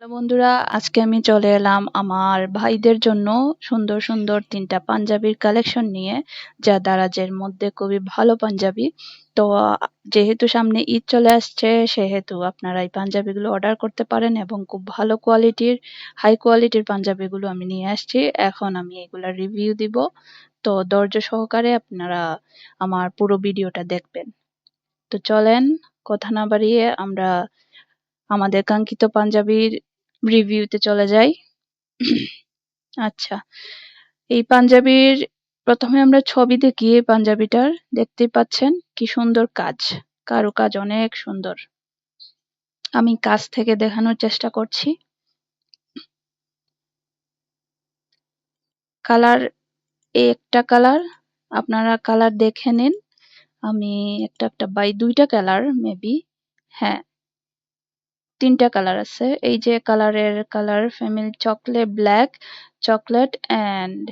Hello বন্ধুরা, আজকে আমি চলে এলাম আমার ভাইদের জন্য সুন্দর সুন্দর 3টা পাঞ্জাবির কালেকশন নিয়ে, যা দারাজের মধ্যে খুবই ভালো পাঞ্জাবি। তো যেহেতু সামনে ঈদ চলে আসছে, সেহেতু আপনারা এই পাঞ্জাবিগুলো অর্ডার করতে পারেন এবং খুব ভালো কোয়ালিটির, হাই কোয়ালিটির পাঞ্জাবিগুলো আমি নিয়ে আসছি। এখন আমি এগুলা রিভিউ দিব। তো ধৈর্য সহকারে আপনারা আমার পুরো ভিডিওটা দেখবেন। তো চলেন, কথা না বাড়িয়ে আমরা আমাদের কাঙ্ক্ষিত পাঞ্জাবির রিভিউতে চলে যাই। আচ্ছা, এই পাঞ্জাবির প্রথমে আমরা ছবি দেখি। এই পাঞ্জাবিটার দেখতেই পাচ্ছেন কি সুন্দর কাজ, কারুকাজ অনেক সুন্দর। আমি কাছ থেকে দেখানোর চেষ্টা করছি। কালার, একটা কালার, আপনারা কালার দেখে নিন। আমি একটা একটা বাই 2টা কালার মেবি, হ্যাঁ 3টা কালার আছে। এই যে colour family chocolate, black, chocolate and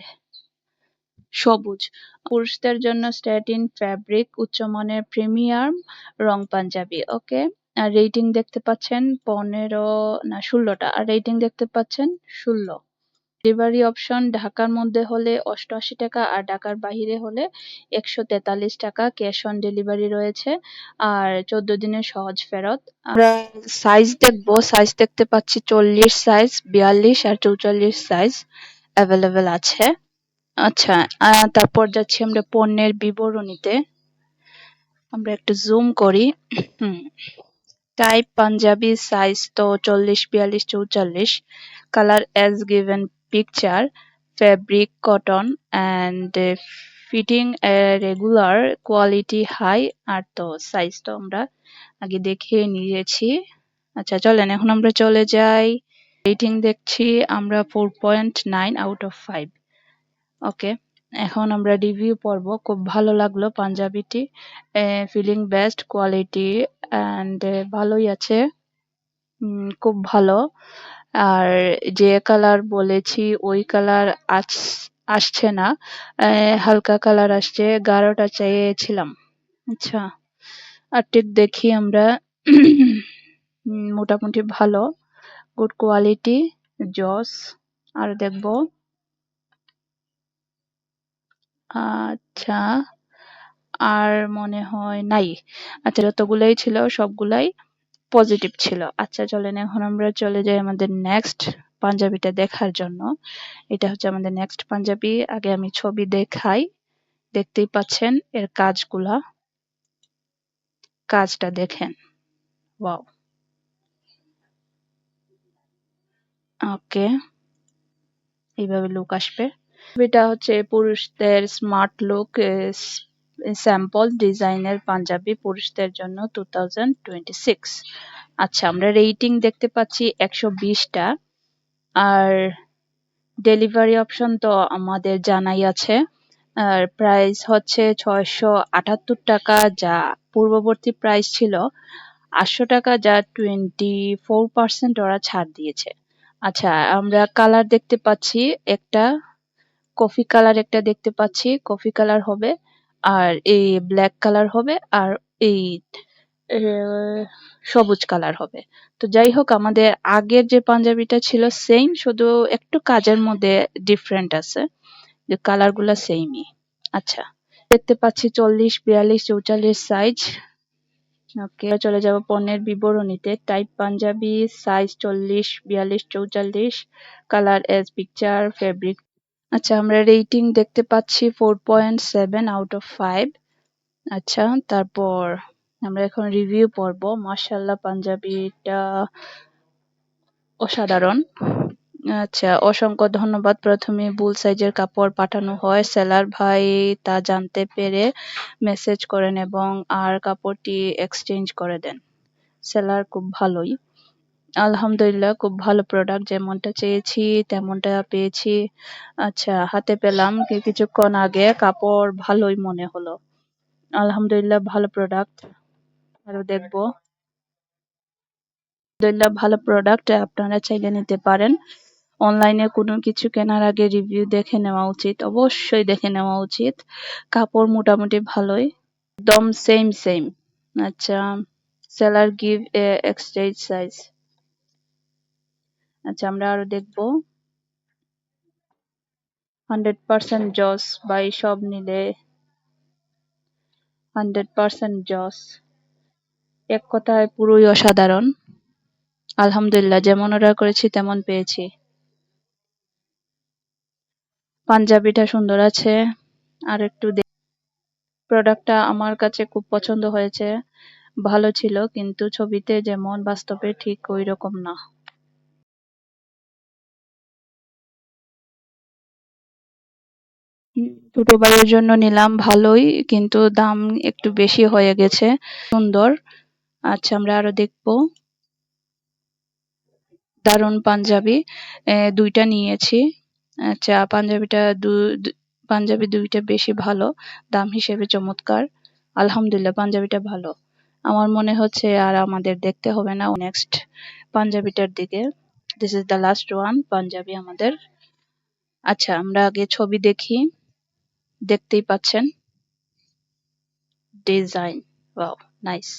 সবুজ। পুরুষদের জন্য স্ট্যাটিন ফ্যাব্রিক, উচ্চমানের প্রিমিয়াম রং পাঞ্জাবি। ওকে, আর রেটিং দেখতে পাচ্ছেন 15 না 16টা, আর রেটিং দেখতে পাচ্ছেন 16। ডেলিভারি অপশন ঢাকার মধ্যে হলে 88 টাকা, আর ঢাকার বাইরে হলে 143 টাকা ক্যাশ অন ডেলিভারি রয়েছে, আর 14 দিনের সহজ ফেরত। আমরা সাইজ দেখবো। সাইজ দেখতে পাচ্ছি 40 সাইজ, 42 আর 44 সাইজ অ্যাভেলেবেল আছে। আচ্ছা, তারপর যাচ্ছি আমরা পণ্যের বিবরণীতে। আমরা একটু জুম করি। টাইপ পাঞ্জাবি, সাইজ তো 40, 42, 44, colour as given picture, fabric cotton and fitting regular, quality high. আর তো সাইজ তো আমরা আগে দেখে নিয়েছি। আচ্ছা চলেন এখন আমরা চলে যাই। রেটিং দেখছি আমরা 4.9 আউট অফ 5। ওকে, এখন আমরা রিভিউ পড়ব। খুব ভালো লাগলো পাঞ্জাবিটি, ফিলিং বেস্ট, কোয়ালিটি অ্যান্ড ভালোই আছে, খুব ভালো। আর যে কালার বলেছি ওই কালার আসছে না, হালকা কালার আসছে, গাঢ়টা চেয়েছিলাম। আচ্ছা, আর ঠিক দেখি আমরা। মোটামুটি ভালো, গুড কোয়ালিটি, জস। আর দেখবো। আচ্ছা, আর মনে হয় নাই। আচ্ছা, যতগুলাই ছিল সবগুলাই পজিটিভ ছিল। আচ্ছা চলেন এখন আমরা চলে যাই আমাদের নেক্সট পাঞ্জাবিটা দেখার জন্য। এটা হচ্ছে আমাদের নেক্সট পাঞ্জাবি। আগে আমি ছবি দেখাই। দেখতেই পাচ্ছেন এর কাজগুলা, কাজটা দেখেন, ওয়াও। ওকে, এইভাবে লুক আসবে। এটা হচ্ছে পুরুষদের স্মার্ট লুক স্যাম্পল ডিজাইনের পাঞ্জাবি, পুরুষদের জন্য 2026। আচ্ছা, আমরা রেটিং দেখতে পাচ্ছি 120টা, আর ডেলিভারি অপশন তো আমাদের জানাই আছে। আর প্রাইস হচ্ছে 678 টাকা, যা পূর্ববর্তী প্রাইস ছিল 800 টাকা, যা 24% ওরা ছাড় দিয়েছে। আচ্ছা, আমরা কালার দেখতে পাচ্ছি একটা কফি কালার, একটা দেখতে পাচ্ছি কফি কালার হবে, আর এই ব্ল্যাক কালার হবে, আর এই আহ, সবুজ কালার হবে। তো যাই হোক, আমাদের আগের যে পাঞ্জাবিটা ছিল সেম, শুধু একটু কাজের মধ্যে ডিফারেন্ট আছে, যে কালার গুলা সেমই। আচ্ছা, দেখতে পাচ্ছি 40, 42, 44 সাইজ। ওকে, চলে যাব পণ্যের বিবরণীতে। Type Punjabi, size 40, 42, 44, colour as picture, fabric. আচ্ছা, আমরা রেটিং দেখতে পাচ্ছি 4.7 আউট অফ 5। আচ্ছা, তারপর আমরা এখন রিভিউ পড়ব। মাশাআল্লাহ, পাঞ্জাবিটা অসাধারণ। আচ্ছা, অসংখ্য ধন্যবাদ। প্রথমে ভুল সাইজের কাপড় পাঠানো হয়, সেলার ভাই তা জানতে পেরে মেসেজ করেন এবং আর কাপড়টি এক্সচেঞ্জ করে দেন। সেলার খুব ভালোই, আলহামদুলিল্লাহ, খুব ভালো প্রোডাক্ট, যেমনটা চেয়েছি তেমনটা পেয়েছি। আচ্ছা, হাতে পেলাম কিছুক্ষণ আগে, কাপড় ভালোই মনে হলো। আলহামদুলিল্লাহ, ভালো প্রোডাক্ট। আরো দেখবো। আলহামদুলিল্লাহ, ভালো প্রোডাক্ট, আপনারা চাইলে নিতে পারেন। অনলাইনে কোনো কিছু কেনার আগে রিভিউ দেখে নেওয়া উচিত, অবশ্যই দেখে নেওয়া উচিত। কাপড় মোটামুটি ভালোই, একদম সেম সেম। আচ্ছা, seller give a exchange size. আচ্ছা, আমরা আরো দেখবো 100% জস বাই সব নিলে 100% জস। এক কথায় পুরোই অসাধারণ। আলহামদুলিল্লাহ, যেমন অর্ডার করেছি তেমন পেয়েছি। পাঞ্জাবিটা সুন্দর আছে। আর একটু প্রোডাক্টটা আমার কাছে খুব পছন্দ হয়েছে, ভালো ছিল, কিন্তু ছবিতে যেমন বাস্তবে ঠিক ওই রকম না। ছোট ভাইয়ের জন্য নিলাম, ভালোই, কিন্তু দাম একটু বেশি হয়ে গেছে। সুন্দর। আচ্ছা, আমরা আরো দেখবো দারুন পাঞ্জাবি। দুইটা নিয়েছি। আচ্ছা, পাঞ্জাবি দুইটা বেশি ভালো, দাম হিসেবে চমৎকার। আলহামদুলিল্লাহ, পাঞ্জাবিটা ভালো। আমার মনে হচ্ছে আর আমাদের দেখতে হবে না নেক্সট পাঞ্জাবিটার দিকে। This is the last one panjabi আমাদের। আচ্ছা, আমরা আগে ছবি দেখি। দেখতেই পাচ্ছেন ডিজাইন, ওয়াও, নাইস।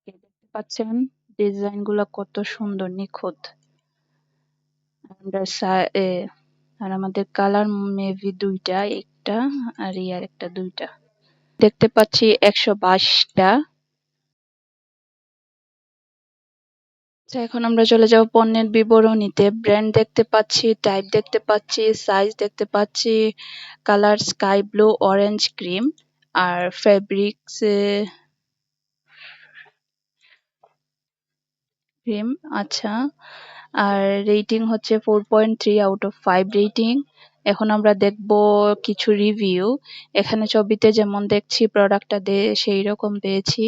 দেখতে পাচ্ছেন ডিজাইন গুলা কত সুন্দর, নিখুঁত। আমরা আর আমাদের কালার মেবি দুইটা, একটা আর ইয়ার একটা, দুইটা দেখতে পাচ্ছি 122টা। এখন আমরা চলে যাব পণ্যের বিবরণীতে। ব্র্যান্ড দেখতে পাচ্ছি, টাইপ দেখতে পাচ্ছি, সাইজ দেখতে পাচ্ছি, colour sky blue, orange, cream, আর ফেব্রিক্স ক্রিম। আচ্ছা, আর রেটিং হচ্ছে 4.3 আউট অফ 5 রেটিং। এখন আমরা দেখব কিছু রিভিউ। এখানে ছবিতে যেমন দেখছি প্রোডাক্টটা সেই রকম পেয়েছি।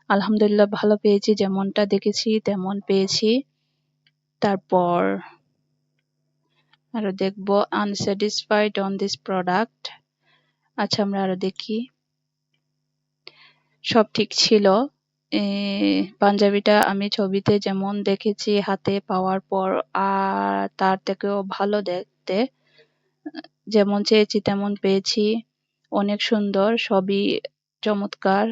আলহামদুলিল্লাহ, ভালো পেয়েছি, যেমনটা দেখেছি তেমন পেয়েছি। তারপর আরো দেখব আনস্যাটিসফাইড অন দিস প্রোডাক্ট। আচ্ছা, আমরা আরো দেখি। সব ঠিক ছিল। পাঞ্জাবিটা আমি ছবিতে যেমন দেখেছি, হাতে পাওয়ার পর আর তার থেকেও ভালো দেখতে। যেমন চেয়েছি তেমন পেয়েছি। অনেক সুন্দর, সবই চমৎকার।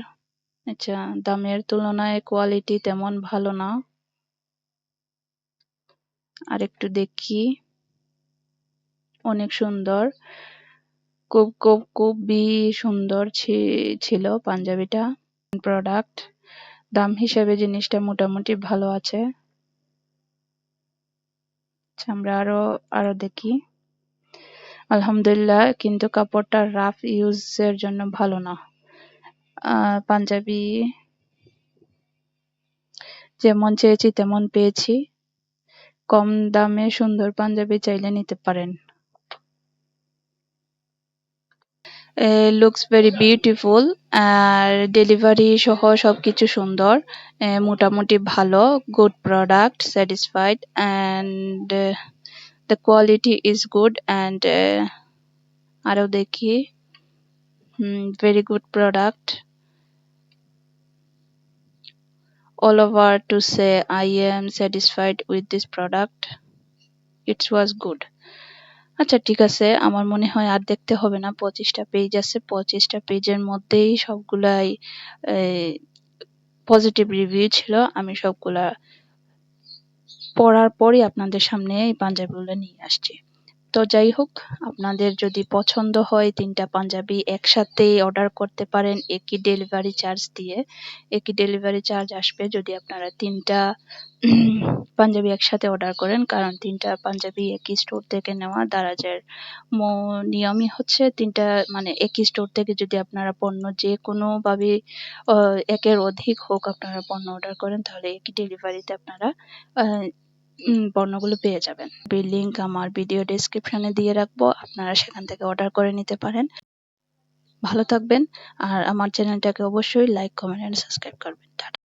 আচ্ছা, দামের তুলনায় কোয়ালিটি তেমন ভালো না। আর একটু দেখি। অনেক সুন্দর, খুবই সুন্দর ছিল পাঞ্জাবিটা। প্রোডাক্ট দাম হিসেবে জিনিসটা মোটামুটি ভালো আছে। আচ্ছা, আমরা আরো আরো দেখি। আলহামদুলিল্লাহ, কিন্তু কাপড়টা রাফ ইউজের জন্য ভালো না। পাঞ্জাবি যেমন চেয়েছি তেমন পেয়েছি। কম দামে সুন্দর পাঞ্জাবি চাইলে নিতে পারেন। Looks very beautiful. আর ডেলিভারি সহ সবকিছু সুন্দর, মোটামুটি ভালো, good product, satisfied, and the quality is good. And আরও দেখি। Very good product. all over to say I am satisfied with this product. It was good. আচ্ছা, ঠিক আছে, আমার মনে হয় আর দেখতে হবে না। 25টা পেজ আছে, 25টা পেজের মধ্যেই সবগুলাই পজিটিভ রিভিউ ছিল। আমি সবগুলা পড়ার পরই আপনাদের সামনে এই পাঞ্জাবিগুলো নিয়ে আসছি। তো যাই হোক, আপনাদের যদি পছন্দ হয় 3টা পাঞ্জাবি একসাথে অর্ডার করতে পারেন একই ডেলিভারি চার্জ দিয়ে। একই ডেলিভারি চার্জ আসবে যদি আপনারা 3টা পাঞ্জাবি একসাথে অর্ডার করেন, কারণ 3টা পাঞ্জাবি একই স্টোর থেকে নেওয়া। দারাজের নিয়মই হচ্ছে 3টা, মানে একই স্টোর থেকে যদি আপনারা পণ্য যে কোনোভাবে একের অধিক হোক আপনারা পণ্য অর্ডার করেন, তাহলে একই ডেলিভারিতে আপনারা পণ্যগুলো পেয়ে যাবেন। লিংক আমার ভিডিও ডেসক্রিপশনে দিয়ে রাখবো, আপনারা সেখান থেকে অর্ডার করে নিতে পারেন। ভালো থাকবেন, আর আমার চ্যানেলটাকে অবশ্যই লাইক, কমেন্ট এন্ড সাবস্ক্রাইব করবেন। টাটা।